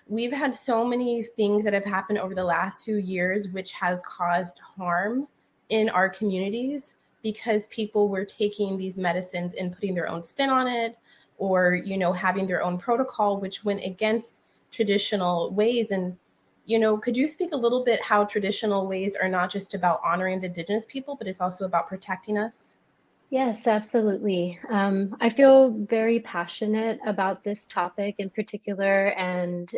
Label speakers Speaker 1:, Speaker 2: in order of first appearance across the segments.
Speaker 1: we've had so many things that have happened over the last few years, which has caused harm in our communities because people were taking these medicines and putting their own spin on it, or, you know, having their own protocol, which went against traditional ways. And, you know, could you speak a little bit how traditional ways are not just about honoring the indigenous people, but it's also about protecting us?
Speaker 2: Yes, absolutely. I feel very passionate about this topic in particular, and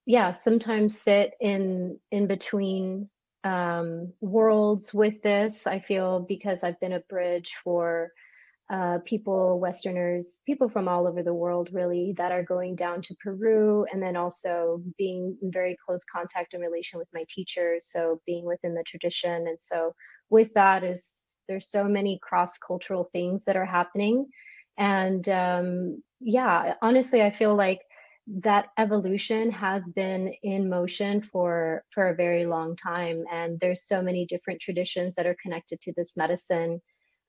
Speaker 2: yeah, sometimes sit in between worlds with this. I feel because I've been a bridge for people, Westerners, people from all over the world, really, that are going down to Peru, and then also being in very close contact and relation with my teachers. So being within the tradition, and so with that is there's so many cross-cultural things that are happening, and yeah, honestly, I feel like that evolution has been in motion for a very long time, and there's so many different traditions that are connected to this medicine.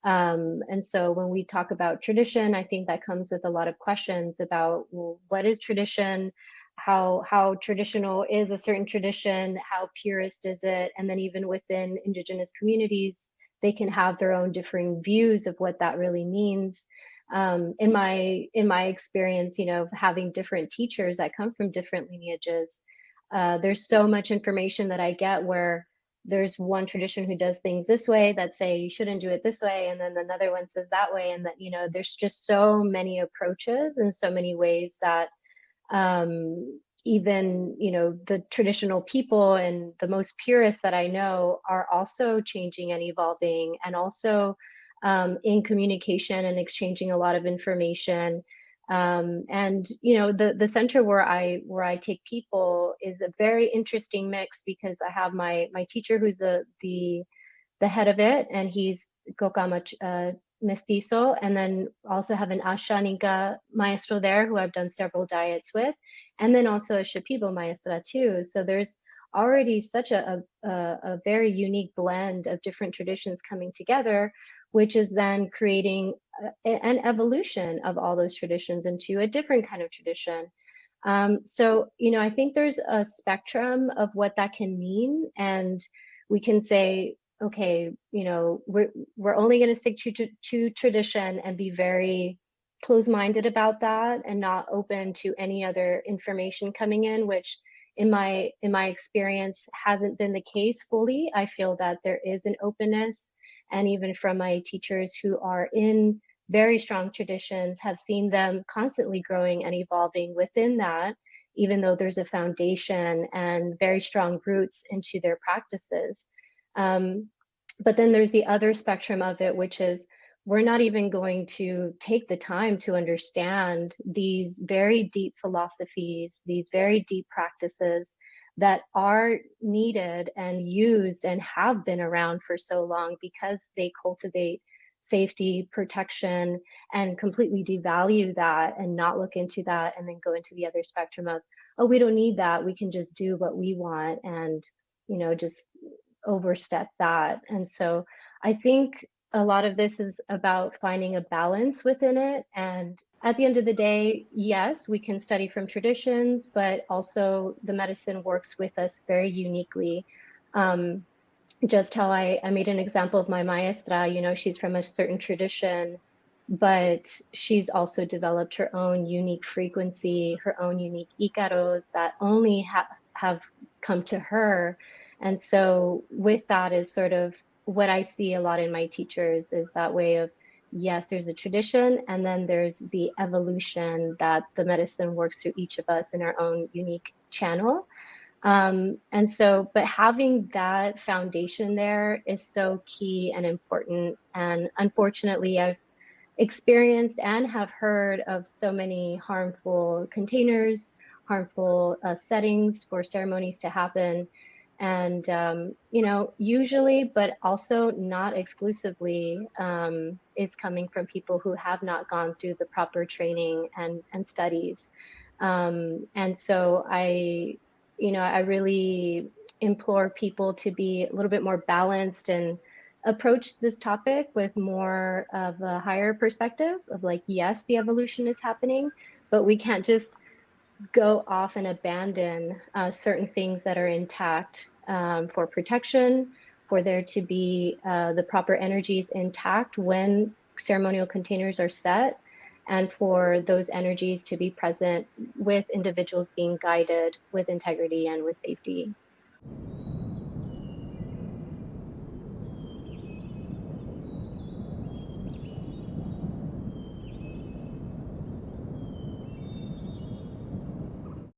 Speaker 2: And so when we talk about tradition, I think that comes with a lot of questions about, well, what is tradition? How traditional is a certain tradition? How purist is it? And then even within indigenous communities, they can have their own differing views of what that really means. In my experience, you know, having different teachers that come from different lineages, there's so much information that I get where there's one tradition who does things this way that say you shouldn't do it this way, and then another one says that way, and that, you know, there's just so many approaches and so many ways that even, you know, the traditional people and the most purists that I know are also changing and evolving, and also in communication and exchanging a lot of information. And you know, the center where I take people is a very interesting mix, because I have my teacher who's the head of it, and he's Kokama mestizo, and then also have an Ashaninka maestro there who I've done several diets with, and then also a Shipibo maestra too. So there's already such a very unique blend of different traditions coming together, which is then creating an evolution of all those traditions into a different kind of tradition. So, you know, I think there's a spectrum of what that can mean, and we can say, okay, you know, we're only going to stick to tradition and be very close-minded about that, and not open to any other information coming in, which in my experience hasn't been the case fully. I feel that there is an openness, and even from my teachers who are in very strong traditions, have seen them constantly growing and evolving within that, even though there's a foundation and very strong roots into their practices. Um, but then there's the other spectrum of it, which is we're not even going to take the time to understand these very deep philosophies, these very deep practices that are needed and used and have been around for so long, because they cultivate safety, protection, and completely devalue that and not look into that, and then go into the other spectrum of, oh, we don't need that. We can just do what we want, and, you know, just overstep that. And so I think a lot of this is about finding a balance within it. And at the end of the day, yes, we can study from traditions, but also the medicine works with us very uniquely. Um, just how I made an example of my maestra, you know, she's from a certain tradition, but she's also developed her own unique frequency, her own unique icaros that only have come to her. And so with that is sort of what I see a lot in my teachers, is that way of, yes, there's a tradition, and then there's the evolution that the medicine works through each of us in our own unique channel. And so, but having that foundation there is so key and important. And unfortunately, I've experienced and have heard of so many harmful containers, harmful settings for ceremonies to happen. And, you know, usually, but also not exclusively, is coming from people who have not gone through the proper training and studies. And so I really implore people to be a little bit more balanced and approach this topic with more of a higher perspective of, like, yes, the evolution is happening, but we can't just go off and abandon certain things that are intact for protection, for there to be the proper energies intact when ceremonial containers are set, and for those energies to be present with individuals being guided with integrity and with safety.